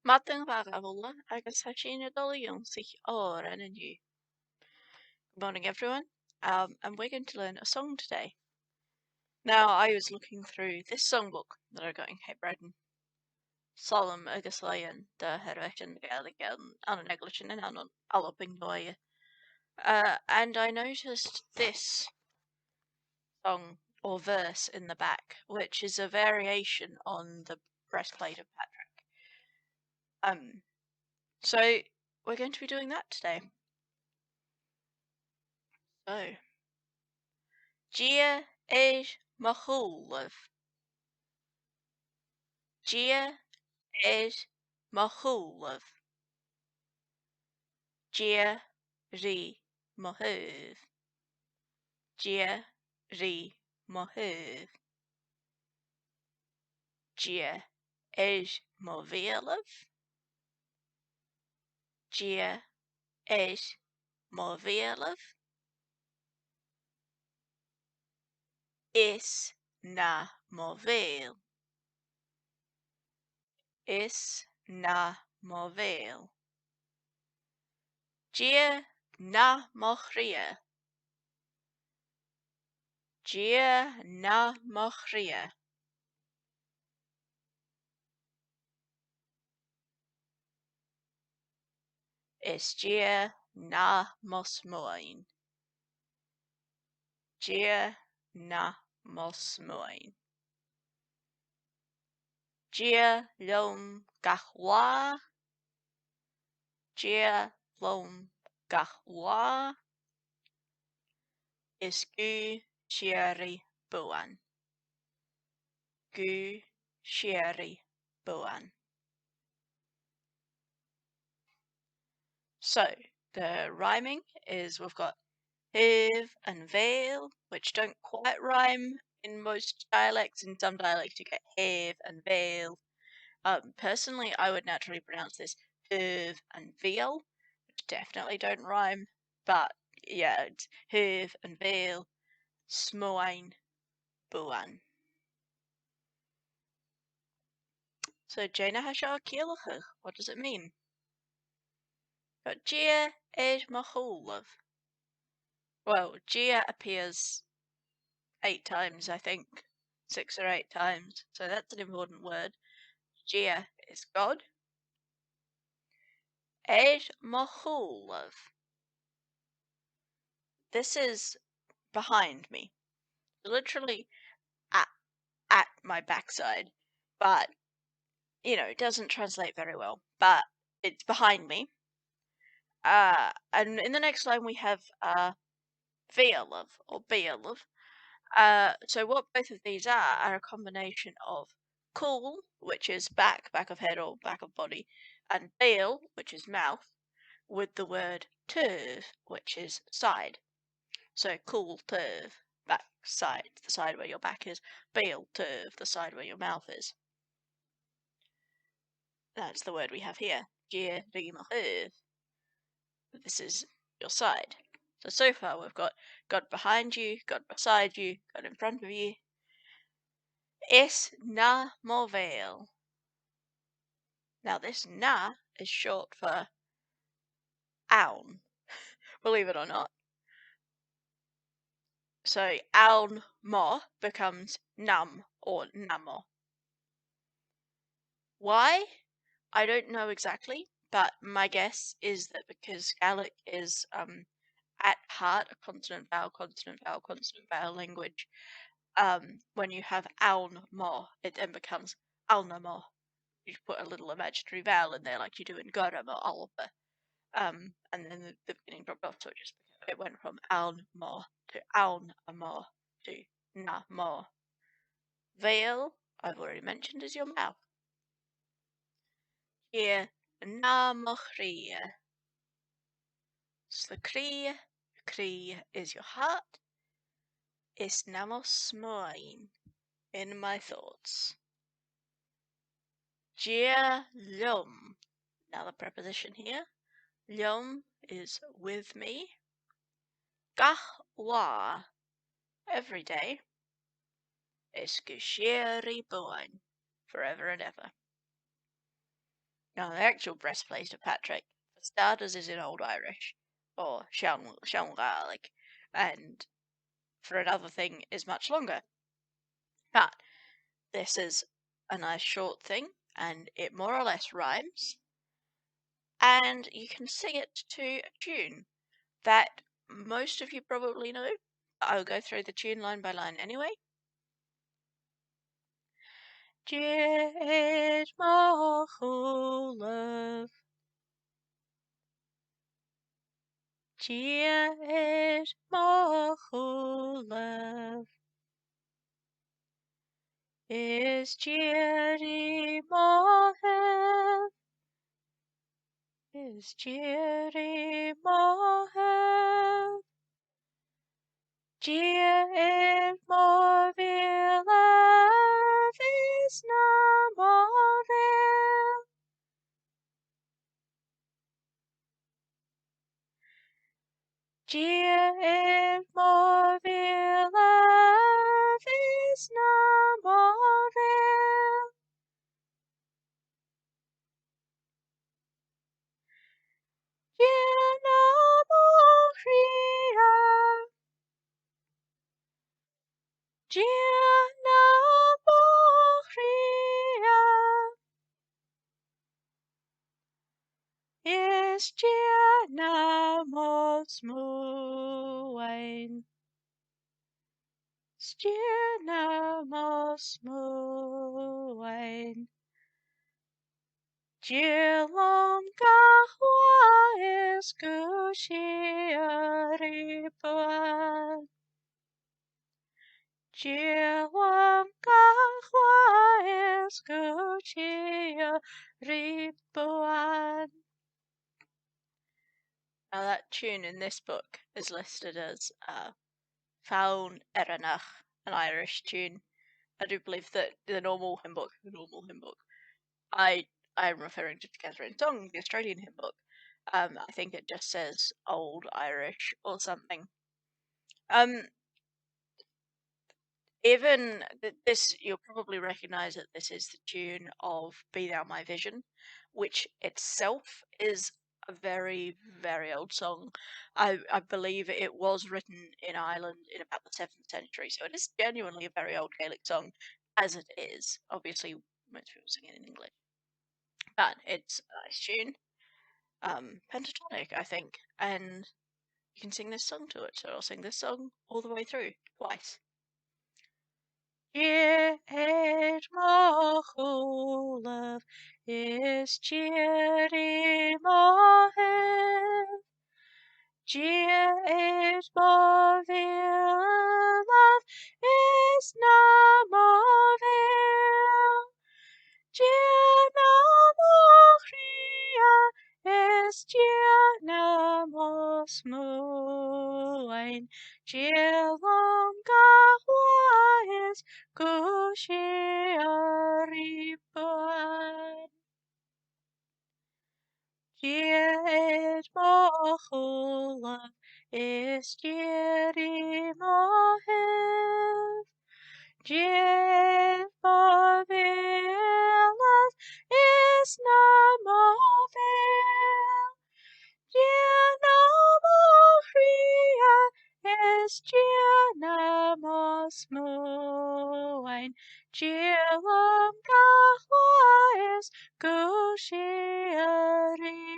Matang Vagabola, agus Hashina Ionnsaich òran and you. Good morning, everyone. And we're going to learn a song today. Now, I was looking through this songbook that I got in Cape Breton. Solemn agus Lion, the Herveshin, the Gaelic, an English, and an Aloping Noye. And I noticed this song or verse in the back, which is a variation on the breastplate of Patrick. So we're going to be doing that today. So, Gia is Mahulov. Gia is Mahulov. Gia ri Mahuv. Gia ri Mahuv. Gia is Movilov. Gia is Movilov. Is na Movil. Is na Movil. Gia na Mochria. Gia na Mochria. Is Gia na Mosmoin. Gia na Mosmoin. Gia lom gachwa. Gia lom gachwa. Is gu shieri buan. Gu shieri buan. So, the rhyming is we've got hiv and veil, which don't quite rhyme in most dialects. In some dialects you get hiv and veil. Personally, I would naturally pronounce this hiv and veil, which definitely don't rhyme. But yeah, it's hiv and veil, smoin, buan. So Jaina Hashar Kielach, what does it mean? But Gia is Mahulov. Well, Gia appears 8 times, I think. 6 or 8 times. So that's an important word. Gia is God. Eid Mahulov. This is behind me. Literally at my backside. But, you know, it doesn't translate very well. But it's behind me. And in the next line we have Veilov or Beelov. So what both of these are a combination of cool, which is back of head or back of body, and Beel, which is mouth, with the word turv, which is side. So cool turv, back side, the side where your back is. Beel turv, the side where your mouth is. That's the word we have here. Gia ri. This is your side. So far we've got God behind you, God beside you, God in front of you. Is na Moveil. Now this na is short for aun, believe it or not. So aun mo becomes num or namo. Why? I don't know exactly, but my guess is that because Gaelic is at heart a consonant vowel, consonant vowel, consonant vowel language, when you have aun mo, it then becomes aunamo. You put a little imaginary vowel in there like you do in Gorham or Alba. And then the beginning dropped off, so it went from aun mo to aun amo to na mo. Veil, I've already mentioned, is your mouth. Here, na mo chria. So the cria is your heart. Is namos mine in my thoughts. Gia lum. Now the preposition here. Lum is with me. Gach wa, every day. Is gesheri boin, forever and ever. Now, the actual breastplate of Patrick, for starters, is in Old Irish, or Sean Gaelic, and for another thing is much longer. But this is a nice short thing, and it more or less rhymes, and you can sing it to a tune that most of you probably know. I'll go through the tune line by line anyway. Jid mo chùlaibh, Jid mo chùlaibh, is Jiri moheb, is Jiri moheb, Jid mo vilav is na movel. Jid mo vilav is na movel. Jid na mo chria, Jid na mo chria, is Jid na mo smúin. Jid na mo smúin. Jilom gahwa is gushiripuan. Jilom gahwa is gushiripuan. Now that tune in this book is listed as Faun Eranach, an Irish tune. I do believe that the normal hymn book, I'm referring to Catherine Song, the Australian hymn book. I think it just says Old Irish or something. Even this, you'll probably recognise that this is the tune of Be Thou My Vision, which itself is a very, very old song. I believe it was written in Ireland in about the 7th century, so it is genuinely a very old Gaelic song, as it is. Obviously, most people sing it in English. But it's a nice tune. Pentatonic, I think, and you can sing this song to it, so I'll sing this song all the way through, twice. Jid mo chùlaibh, is Jiri moheb, Jid mo vilav is na movel, Jid na mo chria is Jid na mo smúin. Jilom gahwa is gushiripuan. Jid mo chùlaibh is Jiri moheb, Jid mo vilav is na movel, Jid na mo chria is Jid na mo smúin. Jilom gahwa is gushiripuan.